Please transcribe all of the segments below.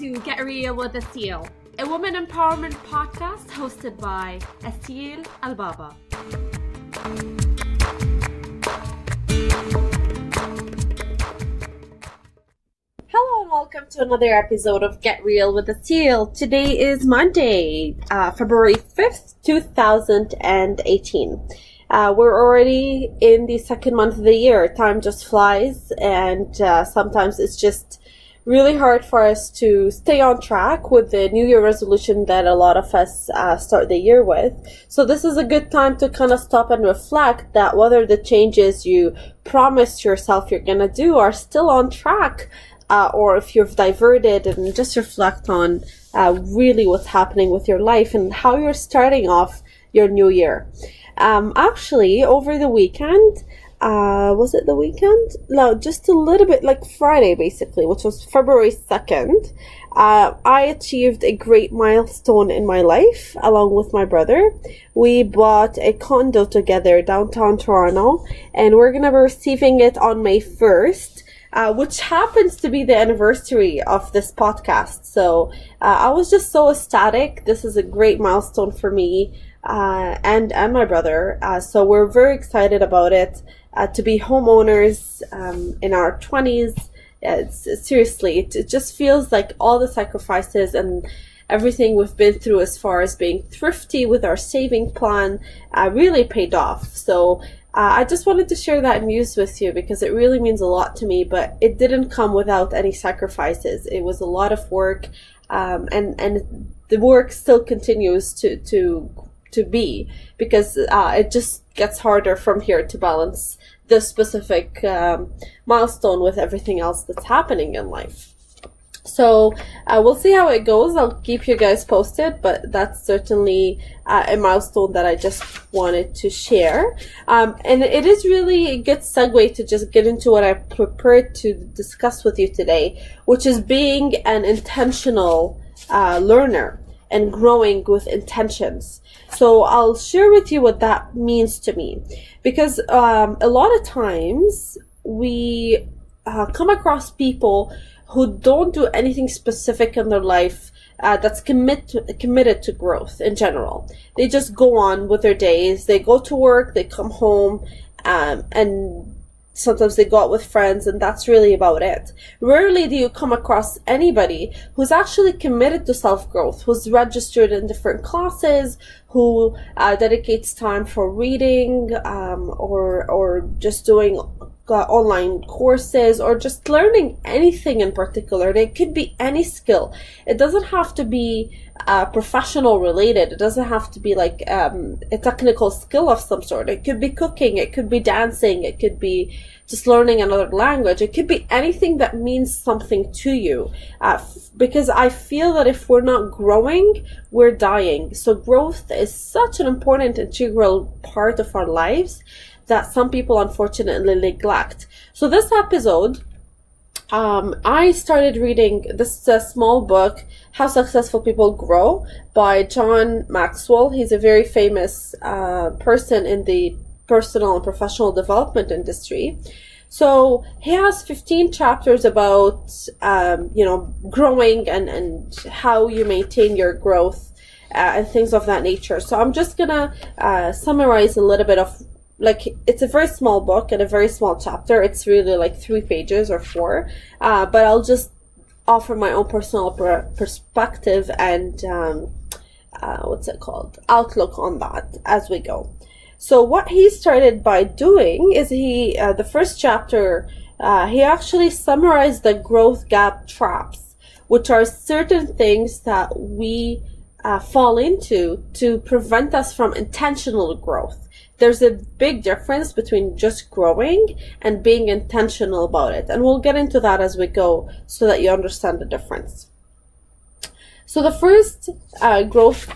to Get Real with Asil, a woman empowerment podcast hosted by Asil Al-Baba. Hello and welcome to another episode of Get Real with Asil. Today is Monday, February 5th, 2018. We're already in the second month of the year. Time just flies, and sometimes it's just really hard for us to stay on track with the New Year resolution that a lot of us start the year with. So this is a good time to kind of stop and reflect that whether the changes you promised yourself you're going to do are still on track, or if you've diverted, and just reflect on really what's happening with your life and how you're starting off your new year. Actually, over the weekend, was it the weekend? No, just a little bit like Friday, basically, which was February 2nd. I achieved a great milestone in my life along with my brother. We bought a condo together downtown Toronto, and we're going to be receiving it on May 1st. Which happens to be the anniversary of this podcast. So I was just so ecstatic. This is a great milestone for me and my brother. So we're very excited about it. To be homeowners in our 20s, seriously, it just feels like all the sacrifices and everything we've been through as far as being thrifty with our saving plan really paid off. So I just wanted to share that news with you because it really means a lot to me, but it didn't come without any sacrifices. It was a lot of work, and the work still continues to be, because it just gets harder from here to balance this specific milestone with everything else that's happening in life. So we'll see how it goes. I'll keep you guys posted, but that's certainly a milestone that I just wanted to share. And it is really a good segue to just get into what I prepared to discuss with you today, which is being an intentional learner and growing with intentions. So I'll share with you what that means to me, because a lot of times we come across people who don't do anything specific in their life that's committed to growth in general. They just go on with their days. They go to work, they come home, and sometimes they go out with friends, and that's really about it. Rarely do you come across anybody who's actually committed to self-growth, who's registered in different classes, who dedicates time for reading, or just doing online courses, or just learning anything in particular. It could be any skill. It doesn't have to be professional related. It doesn't have to be like a technical skill of some sort. It could be cooking, it could be dancing, it could be just learning another language. It could be anything that means something to you, because I feel that if we're not growing, we're dying. So growth is such an important integral part of our lives that some people unfortunately neglect. So this episode, I started reading this small book, How Successful People Grow, by John Maxwell. He's a very famous person in the personal and professional development industry. So he has 15 chapters about, growing and how you maintain your growth and things of that nature. So I'm just gonna summarize a little bit of, it's a very small book and a very small chapter. It's really like 3 pages or 4. But I'll just offer my own personal perspective and, outlook on that as we go. So what he started by doing is the first chapter, he actually summarized the growth gap traps, which are certain things that we fall into to prevent us from intentional growth. There's a big difference between just growing and being intentional about it. And we'll get into that as we go so that you understand the difference. So the first growth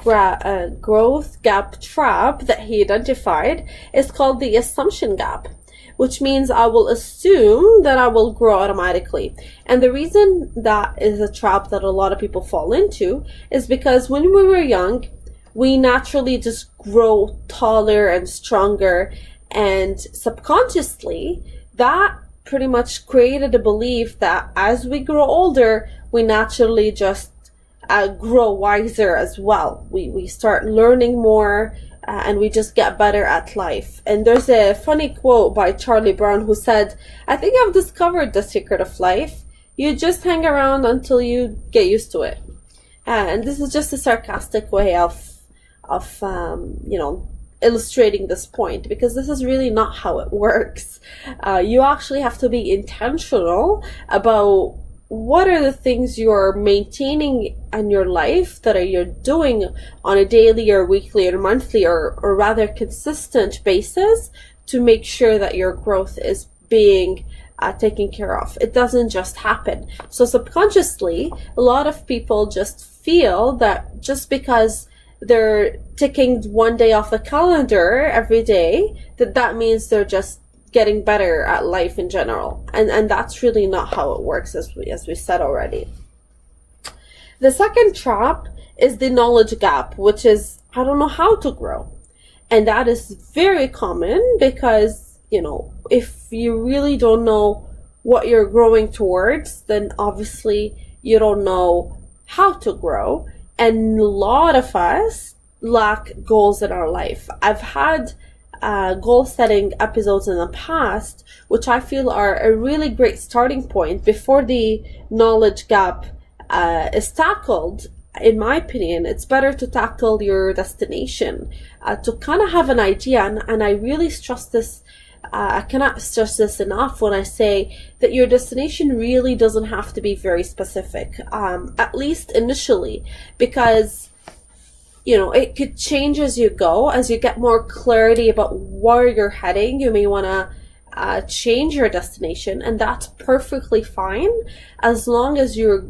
gap trap that he identified is called the assumption gap, which means I will assume that I will grow automatically. And the reason that is a trap that a lot of people fall into is because when we were young, we naturally just grow taller and stronger, and subconsciously that pretty much created a belief that as we grow older, we naturally just grow wiser as well. We start learning more, and we just get better at life. And there's a funny quote by Charlie Brown who said, "I think I've discovered the secret of life. You just hang around until you get used to it." And this is just a sarcastic way of illustrating this point, because this is really not how it works. You actually have to be intentional about what are the things you're maintaining in your life that you're doing on a daily or weekly or monthly or rather consistent basis to make sure that your growth is being taken care of. It doesn't just happen. So subconsciously, a lot of people just feel that just because they're ticking one day off the calendar every day, that means they're just getting better at life in general. And that's really not how it works, as we said already. The second trap is the knowledge gap, which is, I don't know how to grow. And that is very common because, if you really don't know what you're growing towards, then obviously you don't know how to grow. And a lot of us lack goals in our life. I've had goal setting episodes in the past, which I feel are a really great starting point before the knowledge gap is tackled. In my opinion, it's better to tackle your destination, to kind of have an idea. And I really stress this. I cannot stress this enough when I say that your destination really doesn't have to be very specific, at least initially, because it could change as you go. As you get more clarity about where you're heading, you may want to change your destination, and that's perfectly fine as long as you're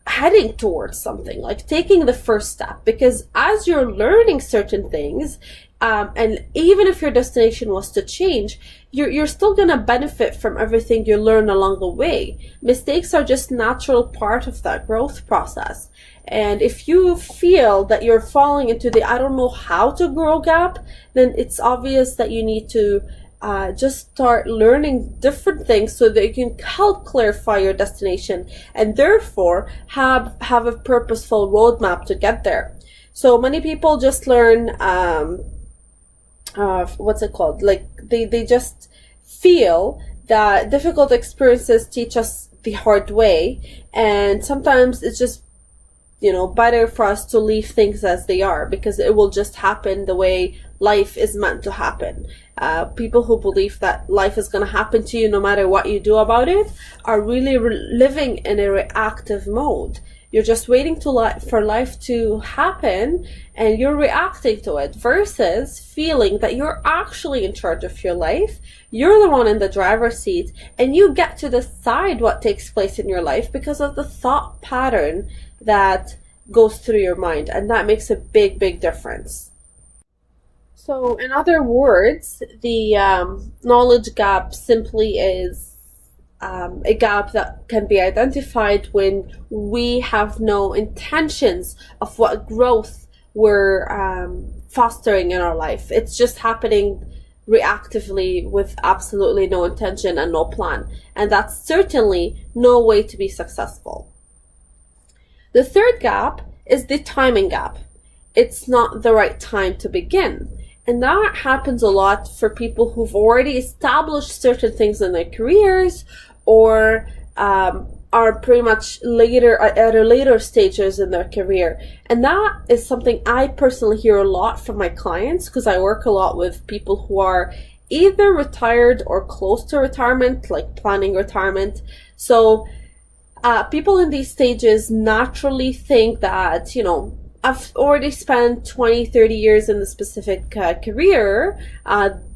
heading towards something, like taking the first step. Because as you're learning certain things, and even if your destination was to change, you're still going to benefit from everything you learn along the way. Mistakes are just natural part of that growth process. And if you feel that you're falling into the I don't know how to grow gap, then it's obvious that you need to just start learning different things so that you can help clarify your destination and therefore have a purposeful roadmap to get there. So many people just learn what's it called? Like they just feel that difficult experiences teach us the hard way, and sometimes it's just better for us to leave things as they are, because it will just happen the way life is meant to happen. People who believe that life is going to happen to you no matter what you do about it are really living in a reactive mode. You're just waiting for life to happen and you're reacting to it, versus feeling that you're actually in charge of your life. You're the one in the driver's seat and you get to decide what takes place in your life because of the thought pattern that goes through your mind. And that makes a big, big difference. So in other words, the knowledge gap simply is a gap that can be identified when we have no intentions of what growth we're fostering in our life. It's just happening reactively with absolutely no intention and no plan. And that's certainly no way to be successful. The third gap is the timing gap. It's not the right time to begin. And that happens a lot for people who've already established certain things in their careers, or are pretty much at a later stages in their career. And that is something I personally hear a lot from my clients, because I work a lot with people who are either retired or close to retirement, like planning retirement. So people in these stages naturally think that, I've already spent 20, 30 years in the specific career.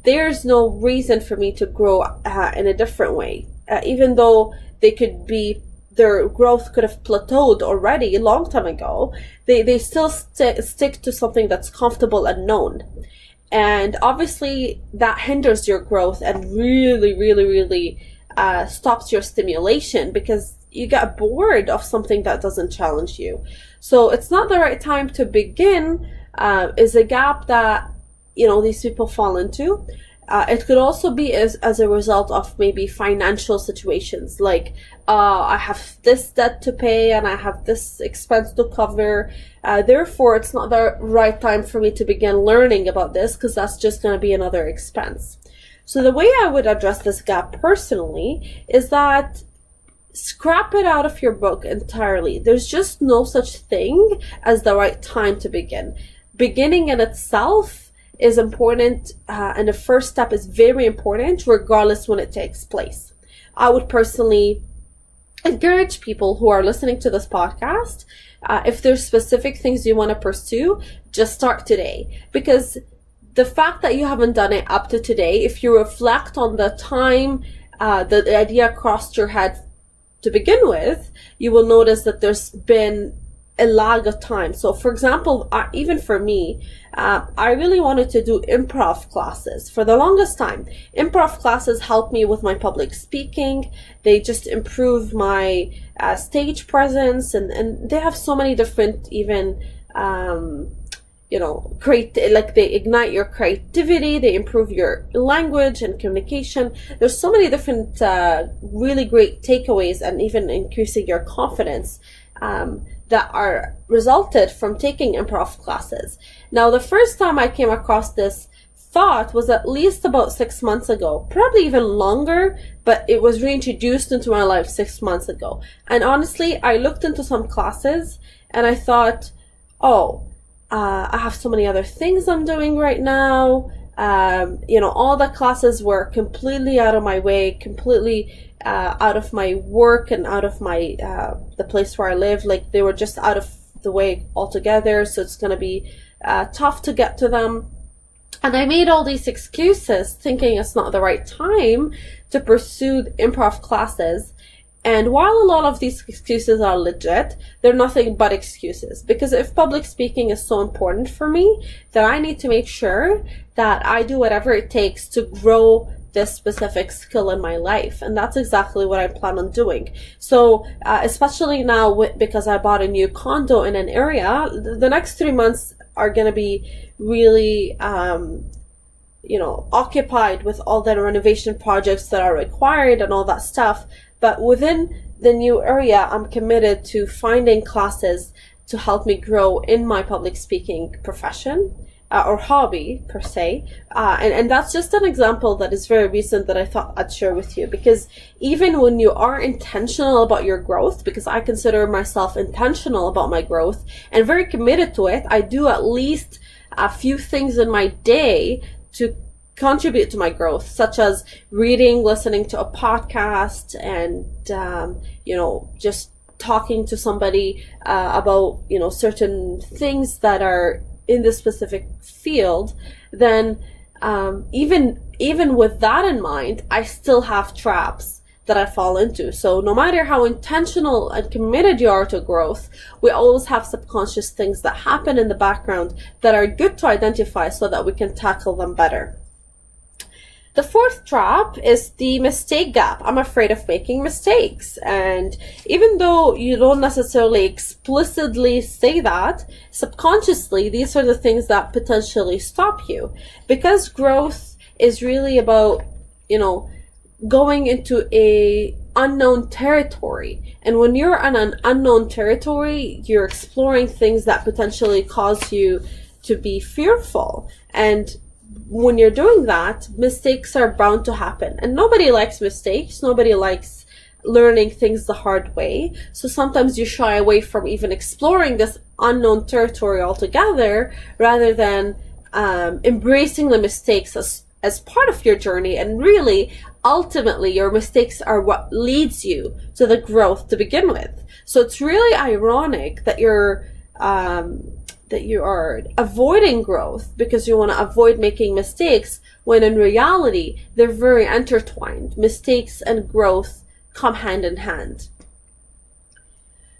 There's no reason for me to grow in a different way. Even though their growth could have plateaued already a long time ago, they still stick to something that's comfortable and known. And obviously that hinders your growth and really, really, really stops your stimulation, because you get bored of something that doesn't challenge you. So it's not the right time to begin is a gap that these people fall into. It could also be as a result of maybe financial situations, like I have this debt to pay and I have this expense to cover. Therefore, it's not the right time for me to begin learning about this because that's just going to be another expense. So the way I would address this gap personally is that scrap it out of your book entirely. There's just no such thing as the right time to begin. Beginning in itself is important, and the first step is very important regardless when it takes place. I would personally encourage people who are listening to this podcast, if there's specific things you want to pursue, just start today. Because the fact that you haven't done it up to today, if you reflect on the time the idea crossed your head to begin with, you will notice that there's been a lag of time. So for example, even for me, I really wanted to do improv classes for the longest time. Improv classes help me with my public speaking. They just improve my stage presence, and they have so many different even they ignite your creativity, they improve your language and communication. There's so many different really great takeaways, and even increasing your confidence that are resulted from taking improv classes. Now, the first time I came across this thought was at least about 6 months ago, probably even longer, but it was reintroduced into my life 6 months ago. And honestly, I looked into some classes and I thought, I have so many other things I'm doing right now. All the classes were completely out of my way, completely out of my work and out of my the place where I live. Like, they were just out of the way altogether, so it's going to be tough to get to them. And I made all these excuses, thinking it's not the right time to pursue improv classes. And while a lot of these excuses are legit, they're nothing but excuses. Because if public speaking is so important for me, then I need to make sure that I do whatever it takes to grow this specific skill in my life. And that's exactly what I plan on doing. So especially now, because I bought a new condo in an area, the next 3 months are going to be really occupied with all the renovation projects that are required and all that stuff. But within the new area, I'm committed to finding classes to help me grow in my public speaking profession or hobby per se. And that's just an example that is very recent that I thought I'd share with you. Because even when you are intentional about your growth, because I consider myself intentional about my growth and very committed to it, I do at least a few things in my day to contribute to my growth, such as reading, listening to a podcast, and just talking to somebody about certain things that are in this specific field. Then even with that in mind, I still have traps that I fall into. So no matter how intentional and committed you are to growth, we always have subconscious things that happen in the background that are good to identify so that we can tackle them better. The fourth trap is the mistake gap. I'm afraid of making mistakes. And even though you don't necessarily explicitly say that, subconsciously, these are the things that potentially stop you. Because growth is really about, going into a unknown territory. And when you're in an unknown territory, you're exploring things that potentially cause you to be fearful. And when you're doing that, mistakes are bound to happen. And nobody likes mistakes. Nobody likes learning things the hard way. So sometimes you shy away from even exploring this unknown territory altogether, rather than embracing the mistakes as part of your journey. And really, ultimately, your mistakes are what leads you to the growth to begin with. So it's really ironic that you are avoiding growth because you want to avoid making mistakes, when in reality, they're very intertwined. Mistakes and growth come hand in hand.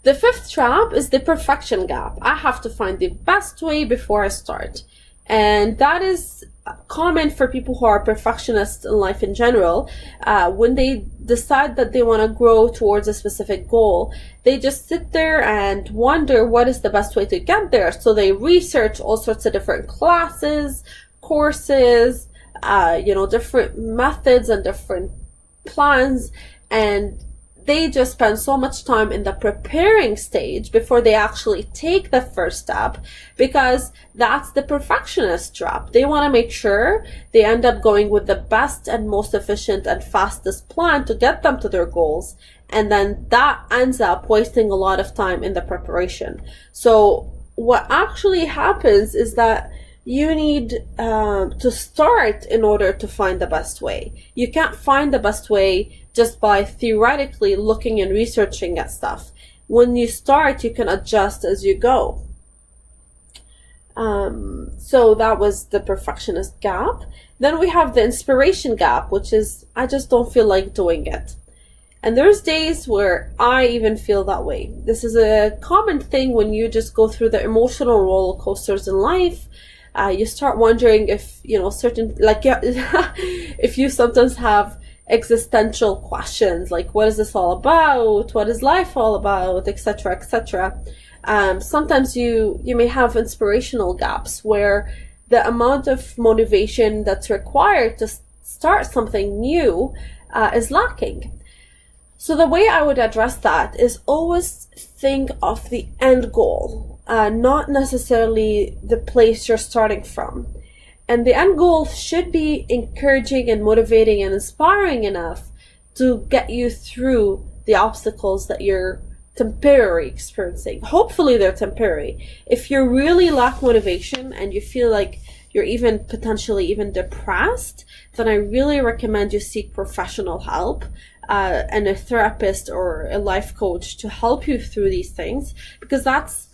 The fifth trap is the perfection gap. I have to find the best way before I start. And that is common for people who are perfectionists in life in general. When they decide that they want to grow towards a specific goal, they just sit there and wonder what is the best way to get there. So they research all sorts of different classes, courses, different methods and different plans, and they just spend so much time in the preparing stage before they actually take the first step, because that's the perfectionist trap. They want to make sure they end up going with the best and most efficient and fastest plan to get them to their goals. And then that ends up wasting a lot of time in the preparation. So what actually happens is that you need to start in order to find the best way. You can't find the best way just by theoretically looking and researching at stuff. When you start, you can adjust as you go. So that was the perfectionist gap. Then we have the inspiration gap, which is, I just don't feel like doing it. And there's days where I even feel that way. This is a common thing when you just go through the emotional roller coasters in life. You start wondering if, if you sometimes have existential questions, like, what is this all about? What is life all about? Etc., etc. Sometimes you may have inspirational gaps where the amount of motivation that's required to start something new is lacking. So the way I would address that is always think of the end goal, not necessarily the place you're starting from. And the end goal should be encouraging and motivating and inspiring enough to get you through the obstacles that you're temporarily experiencing. Hopefully they're temporary. If you really lack motivation and you feel like you're even potentially even depressed, then I really recommend you seek professional help. And a therapist or a life coach to help you through these things, because that's,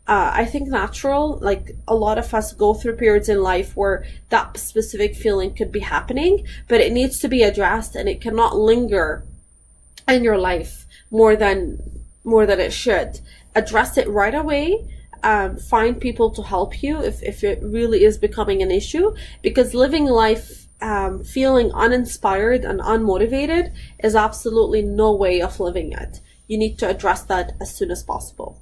I think, natural. Like, a lot of us go through periods in life where that specific feeling could be happening, but it needs to be addressed, and it cannot linger in your life more than it should. Address it right away. Find people to help you if it really is becoming an issue, because living life feeling uninspired and unmotivated is absolutely no way of living it. You need to address that as soon as possible.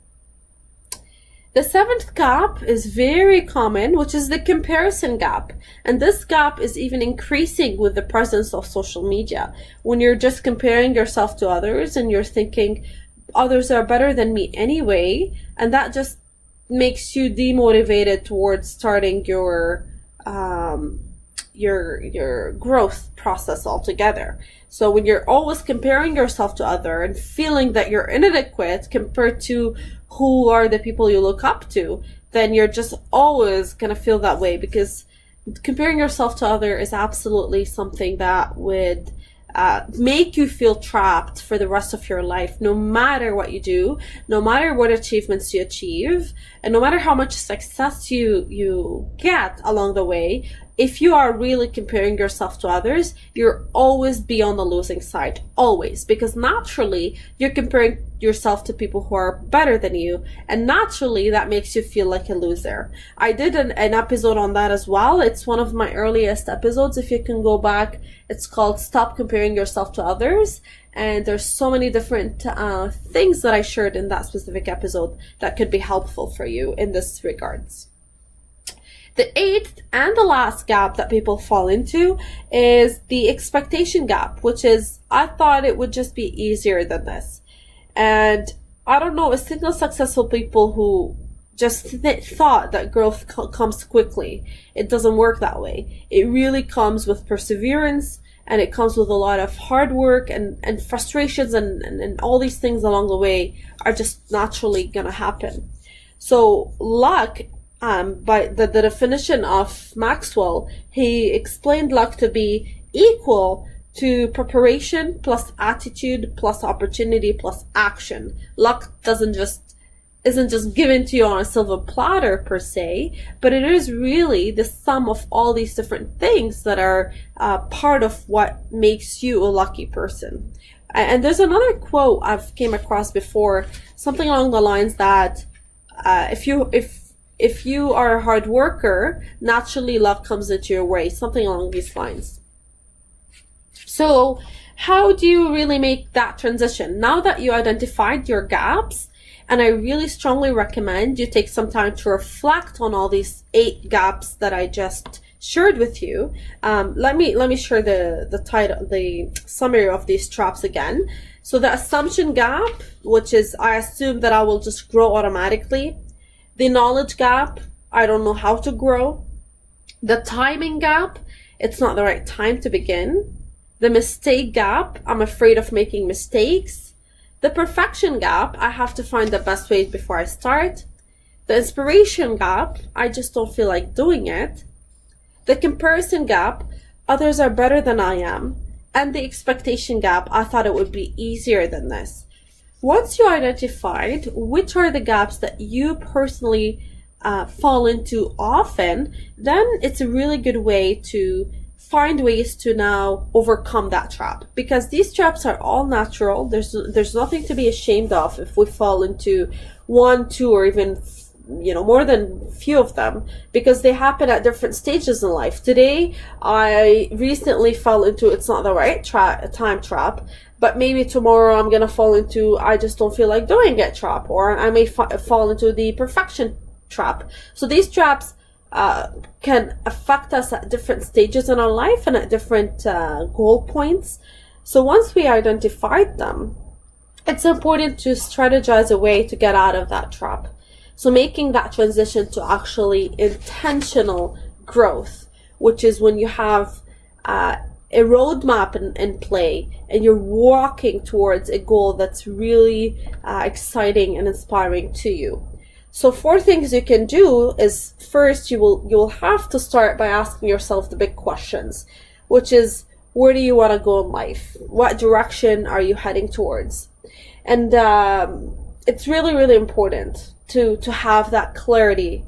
The seventh gap is very common, which is the comparison gap. And this gap is even increasing with the presence of social media. When you're just comparing yourself to others and you're thinking others are better than me anyway, and that just makes you demotivated towards starting your growth process altogether. So when you're always comparing yourself to other and feeling that you're inadequate compared to who are the people you look up to, then you're just always going to feel that way, because comparing yourself to other is absolutely something that would make you feel trapped for the rest of your life, no matter what you do, no matter what achievements you achieve, and no matter how much success you get along the way. If you are really comparing yourself to others, you'll always be on the losing side, always, because naturally you're comparing yourself to people who are better than you, and naturally that makes you feel like a loser. I did an episode on that as well. It's one of my earliest episodes. If you can go back, it's called Stop Comparing Yourself to Others. And there's so many different things that I shared in that specific episode that could be helpful for you in this regards. The eighth and the last gap that people fall into is the expectation gap, which is, I thought it would just be easier than this. And I don't know a single successful people who just thought that growth comes quickly. It doesn't work that way. It really comes with perseverance, and it comes with a lot of hard work and frustrations and all these things along the way are just naturally gonna happen. So luck, by the definition of Maxwell, he explained luck to be equal to preparation plus attitude plus opportunity plus action. Luck isn't just given to you on a silver platter per se, but it is really the sum of all these different things that are part of what makes you a lucky person. And there's another quote I've came across before, something along the lines that if you are a hard worker, naturally luck comes into your way, something along these lines. So how do you really make that transition? Now that you identified your gaps, and I really strongly recommend you take some time to reflect on all these 8 gaps that I just shared with you. Let me share the title, the summary of these traps again. So the assumption gap, which is I assume that I will just grow automatically. The knowledge gap, I don't know how to grow. The timing gap, it's not the right time to begin. The mistake gap, I'm afraid of making mistakes. The perfection gap, I have to find the best way before I start. The inspiration gap, I just don't feel like doing it. The comparison gap, others are better than I am. And the expectation gap, I thought it would be easier than this. Once you identified which are the gaps that you personally fall into often, then it's a really good way to find ways to now overcome that trap, because these traps are all natural. There's nothing to be ashamed of if we fall into one, two, or even more than few of them, because they happen at different stages in life. Today, I recently fell into it's not the right time trap, but maybe tomorrow I'm gonna fall into I just don't feel like doing it trap, or I may fall into the perfection trap. So these traps can affect us at different stages in our life and at different goal points. So once we identified them, it's important to strategize a way to get out of that trap. So making that transition to actually intentional growth, which is when you have a roadmap in play and you're walking towards a goal that's really exciting and inspiring to you. So 4 things you can do is, first, you will have to start by asking yourself the big questions, which is, where do you want to go in life? What direction are you heading towards? And it's really, really important to have that clarity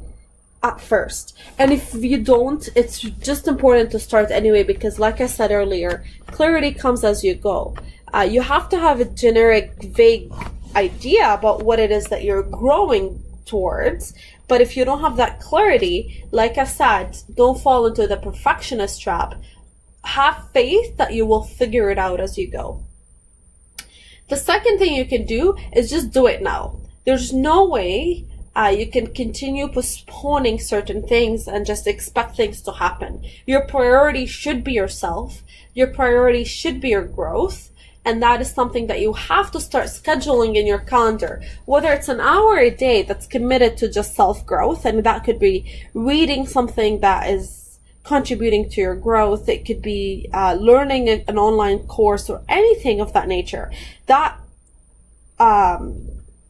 at first. And if you don't, it's just important to start anyway, because like I said earlier, clarity comes as you go. You have to have a generic, vague idea about what it is that you're growing towards, but if you don't have that clarity, like I said, don't fall into the perfectionist trap. Have faith that you will figure it out as you go. The second thing you can do is just do it now. There's no way you can continue postponing certain things and just expect things to happen. Your priority should be yourself. Your priority should be your growth. And that is something that you have to start scheduling in your calendar, whether it's an hour a day that's committed to just self-growth, and that could be reading something that is contributing to your growth. It could be learning an online course or anything of that nature. That,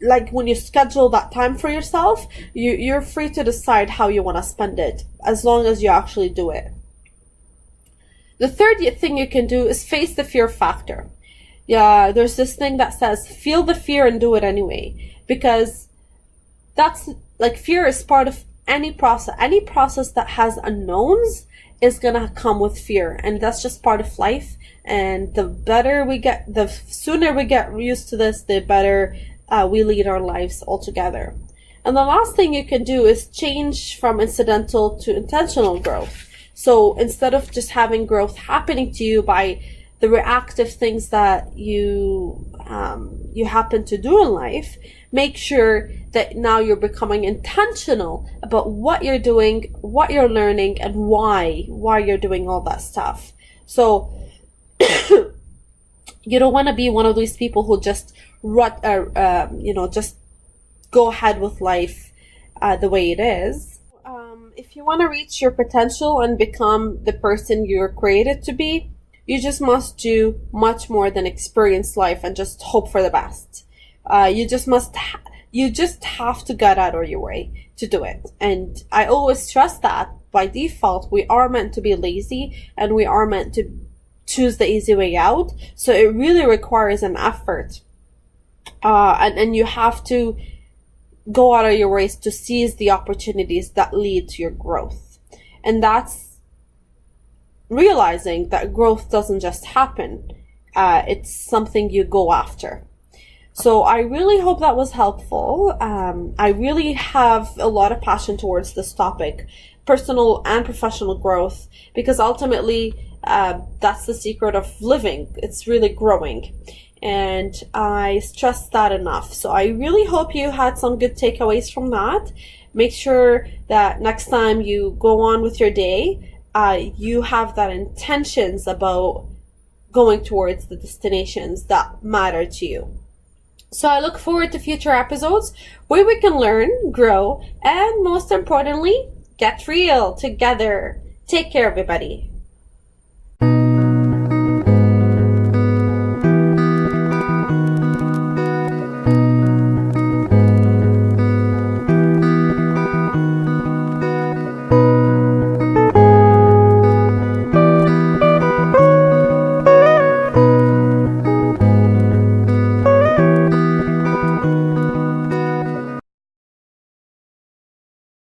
like when you schedule that time for yourself, you're free to decide how you want to spend it, as long as you actually do it. The third thing you can do is face the fear factor. Yeah, there's this thing that says, feel the fear and do it anyway. Because that's, like, fear is part of any process. Any process that has unknowns is gonna come with fear. And that's just part of life. And the sooner we get used to this, the better we lead our lives altogether. And the last thing you can do is change from incidental to intentional growth. So instead of just having growth happening to you by the reactive things that you happen to do in life, make sure that now you're becoming intentional about what you're doing, what you're learning, and why you're doing all that stuff. So you don't want to be one of these people who just just go ahead with life the way it is. If you want to reach your potential and become the person you're created to be, you just must do much more than experience life and just hope for the best. You just have to get out of your way to do it. And I always stress that by default, we are meant to be lazy and we are meant to choose the easy way out. So it really requires an effort. And you have to go out of your ways to seize the opportunities that lead to your growth. And that's realizing that growth doesn't just happen. It's something you go after. So I really hope that was helpful. I really have a lot of passion towards this topic, personal and professional growth, because ultimately that's the secret of living. It's really growing. And I stress that enough. So I really hope you had some good takeaways from that. Make sure that next time you go on with your day, you have that intentions about going towards the destinations that matter to you. So I look forward to future episodes where we can learn, grow, and most importantly, get real together. Take care, everybody.